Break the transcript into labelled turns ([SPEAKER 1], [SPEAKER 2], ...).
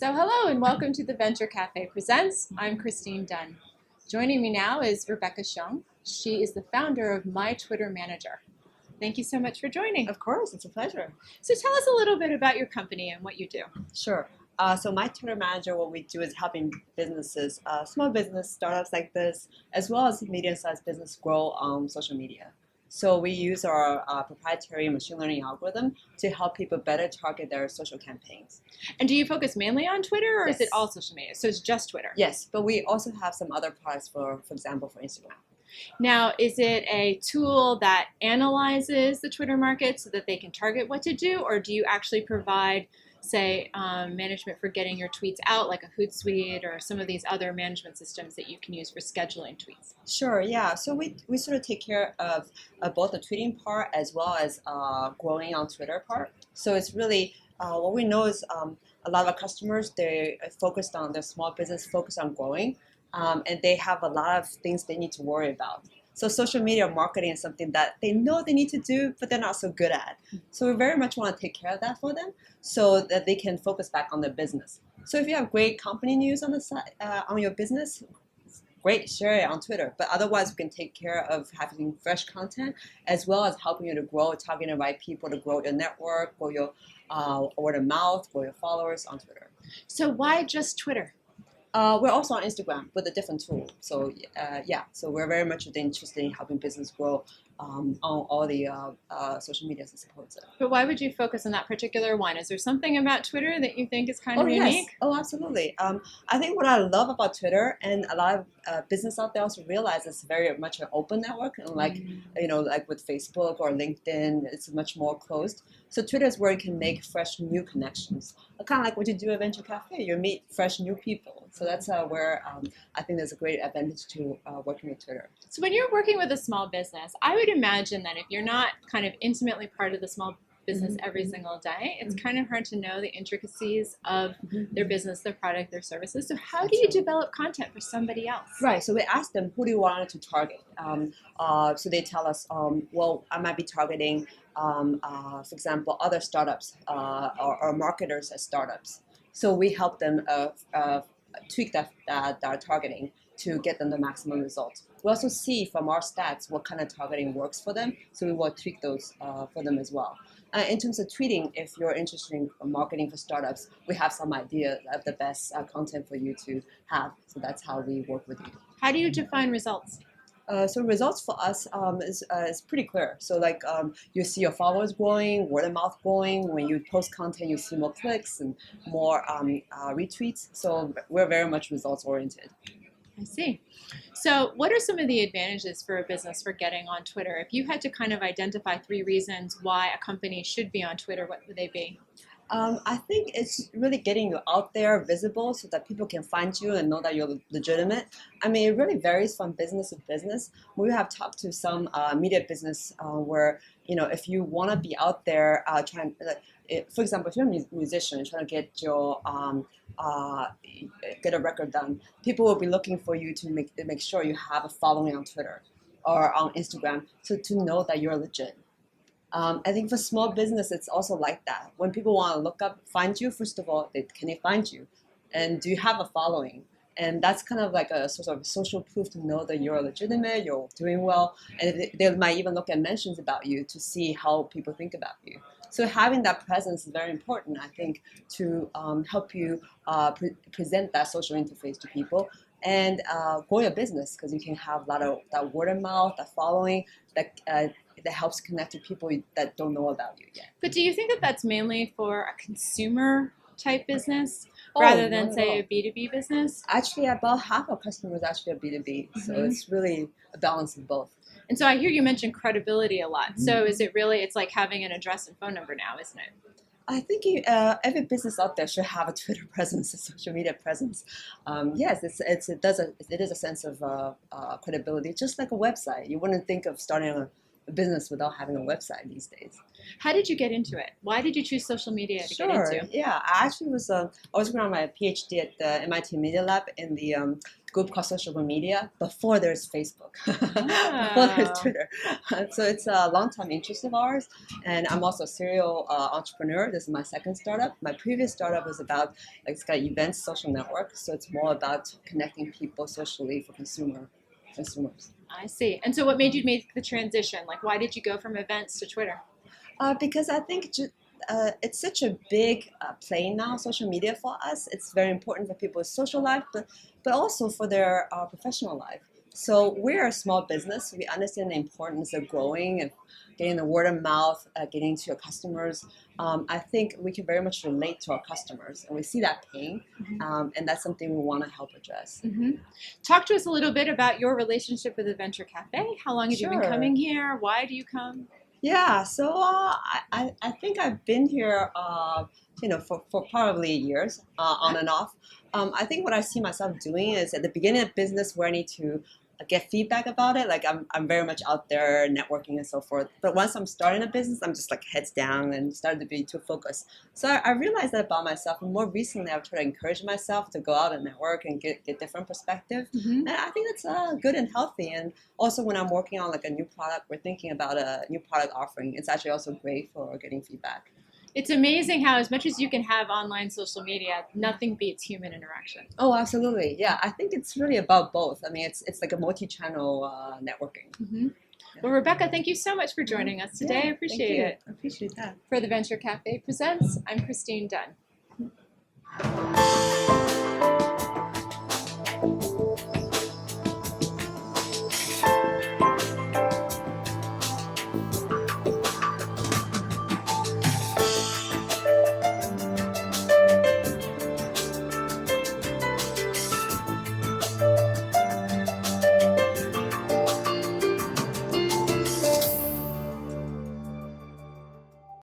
[SPEAKER 1] So hello and welcome to the Venture Cafe Presents. I'm Christine Dunn. Joining me now is Rebecca Xiong. She is the founder of My Twitter Manager. Thank you so much for joining.
[SPEAKER 2] Of course, it's a pleasure.
[SPEAKER 1] So tell us a little bit about your company and what you do.
[SPEAKER 2] Sure. So my Twitter Manager, what we do is helping businesses, small business startups like this, as well as medium-sized business grow on social media. So we use our proprietary machine learning algorithm to help people better target their social campaigns.
[SPEAKER 1] And do you focus mainly on Twitter or
[SPEAKER 2] Yes.
[SPEAKER 1] is it all social media? So it's just Twitter?
[SPEAKER 2] Yes, but we also have some other products, for example, for Instagram.
[SPEAKER 1] Now, is it a tool that analyzes the Twitter market so that they can target what to do, or do you actually provide, say, management for getting your tweets out, like a Hootsuite or some of these other management systems that you can use for scheduling tweets?
[SPEAKER 2] Sure, yeah. So we sort of take care of both the tweeting part as well as growing on Twitter part. So it's really, what we know is a lot of our customers, they're focused on their small business, focused on growing, and they have a lot of things they need to worry about. So social media marketing is something that they know they need to do, but they're not so good at. So we very much want to take care of that for them so that they can focus back on their business. So if you have great company news on the side, on your business, great, share it on Twitter. But otherwise, we can take care of having fresh content as well as helping you to grow, targeting the right people to grow your network, grow your word of mouth, grow your followers on Twitter.
[SPEAKER 1] So why just Twitter?
[SPEAKER 2] We're also on Instagram with a different tool. So so we're very much interested in helping business grow on all the social media that supports it.
[SPEAKER 1] But why would you focus on that particular one? Is there something about Twitter that you think is kind of
[SPEAKER 2] Yes.
[SPEAKER 1] unique?
[SPEAKER 2] Oh, absolutely. I think what I love about Twitter, and a lot of business out there also realize it's very much an open network, and like with Facebook or LinkedIn, it's much more closed. So Twitter is where you can make fresh new connections, kind of like what you do at Venture Cafe. You meet fresh new people. So that's where I think there's a great advantage to working with Twitter.
[SPEAKER 1] So when you're working with a small business, I would imagine that if you're not kind of intimately part of the small business every single day, it's kind of hard to know the intricacies of their business, their product, their services. So how do you develop content for somebody else?
[SPEAKER 2] Right. So we ask them, who do you want to target? So they tell us, well, I might be targeting, for example, other startups or marketers at startups. So we help them tweak that targeting to get them the maximum results. We also see from our stats what kind of targeting works for them, so we will tweak those for them as well. In terms of tweeting, if you're interested in marketing for startups, we have some idea of the best content for you to have. So that's how we work with you.
[SPEAKER 1] How do you define results?
[SPEAKER 2] So results for us is pretty clear. So you see your followers growing, word of mouth growing. When you post content, you see more clicks and more retweets. So we're very much results oriented.
[SPEAKER 1] I see. So what are some of the advantages for a business for getting on Twitter? If you had to kind of identify 3 reasons why a company should be on Twitter, what would they be?
[SPEAKER 2] I think it's really getting you out there, visible, so that people can find you and know that you're legitimate. I mean, it really varies from business to business. We have talked to some media business where, if you want to be out there trying, for example, if you're a musician trying to get your get a record done, people will be looking for you to make sure you have a following on Twitter or on Instagram, so to know that you're legit. I think for small business, it's also like that. When people want to find you, first of all, can they find you? And do you have a following? And that's kind of like a sort of social proof to know that you're legitimate, you're doing well. And they might even look at mentions about you to see how people think about you. So having that presence is very important, I think, to help you present that social interface to people and grow your business, because you can have a lot of that word of mouth, that following, that helps connect to people that don't know about you yet.
[SPEAKER 1] But do you think that that's mainly for a consumer type business rather than, say, a B2B business?
[SPEAKER 2] Actually, about half our customers actually are B2B, so it's really a balance of both.
[SPEAKER 1] And so I hear you mention credibility a lot. So is it really, it's like having an address and phone number now, isn't it?
[SPEAKER 2] I think every business out there should have a Twitter presence, a social media presence. Yes, it is a sense of credibility, just like a website. You wouldn't think of starting business without having a website these days.
[SPEAKER 1] How did you get into it? Why did you choose social media to get into?
[SPEAKER 2] Yeah. I actually I was working on my PhD at the MIT Media Lab in the group called Social Media before there's Facebook, before there's
[SPEAKER 1] Oh.
[SPEAKER 2] Twitter. So it's a long-time interest of ours, and I'm also a serial entrepreneur. This is my second startup. My previous startup was about it's got events, social network, so it's more about connecting people socially for consumers.
[SPEAKER 1] I see. And so what made you make the transition? Like, why did you go from events to Twitter?
[SPEAKER 2] Because I think it's such a big play now, social media for us. It's very important for people's social life, but also for their professional life. So we're a small business. We understand the importance of growing and getting the word of mouth, getting to your customers. I think we can very much relate to our customers, and we see that pain, and that's something we want to help address.
[SPEAKER 1] Mm-hmm. Talk to us a little bit about your relationship with the Venture Cafe. How long have you been coming here? Why do you come?
[SPEAKER 2] Yeah, so I think I've been here, for probably years, on and off. I think what I see myself doing is at the beginning of business where I need to get feedback about it. Like I'm very much out there networking and so forth. But once I'm starting a business, I'm just like heads down and started to be too focused. So I realized that about myself. And more recently, I've tried to encourage myself to go out and network and get different perspectives.
[SPEAKER 1] Mm-hmm.
[SPEAKER 2] And I think that's good and healthy. And also when I'm working on like a new product, we're thinking about a new product offering. It's actually also great for getting feedback.
[SPEAKER 1] It's amazing how, as much as you can have online social media, nothing beats human interaction.
[SPEAKER 2] Oh, absolutely. Yeah, I think it's really about both. I mean, it's like a multi-channel networking.
[SPEAKER 1] Mm-hmm. Well, Rebecca, thank you so much for joining us today. I appreciate it.
[SPEAKER 2] I appreciate that.
[SPEAKER 1] For the Venture Cafe Presents, I'm Christine Dunn.